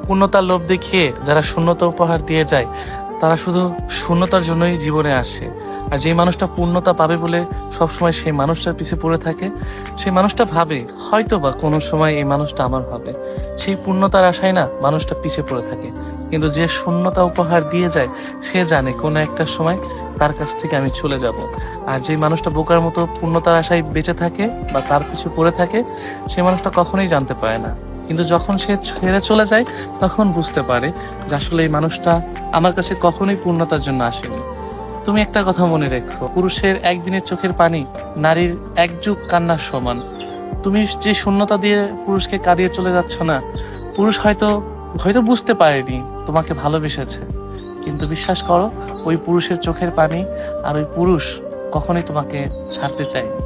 পূর্ণতার লোভ দেখিয়ে যারা শূন্যতা উপহার দিয়ে যায়, তারা শুধু শূন্যতার জন্যই জীবনে আসে। আর যে মানুষটা পূর্ণতা পাবে বলে সবসময় সেই মানুষটার পিছে পড়ে থাকে, সেই মানুষটা ভাবে হয়তো বা কোনো সময় এই মানুষটা আমার হবে। সেই পূর্ণতার আশায় না মানুষটা পিছে পড়ে থাকে। কিন্তু যে শূন্যতা উপহার দিয়ে যায়, সে জানে কোনো একটা সময় তার কাছ থেকে আমি চলে যাব। আর যে মানুষটা বোকার মতো পূর্ণতার আশায় বেঁচে থাকে বা তার পিছু পড়ে থাকে, সে মানুষটা কখনোই জানতে পারে না। কিন্তু যখন সে ছেড়ে চলে যায়, তখন বুঝতে পারে যে আসলে এই মানুষটা আমার কাছে কখনোই পূর্ণতার জন্য আসেনি। তুমি একটা কথা মনে রেখো, পুরুষের একদিনের চোখের পানি নারীর এক যুগ কান্নার সমান। তুমি যে শূন্যতা দিয়ে পুরুষকে কাঁদিয়ে চলে যাচ্ছ না, পুরুষ হয়তো হয়তো বুঝতে পারেনি তোমাকে ভালোবেসেছে, কিন্তু বিশ্বাস করো, ওই পুরুষের চোখের পানি আর ওই পুরুষ কখনোই তোমাকে ছাড়তে চায়নি।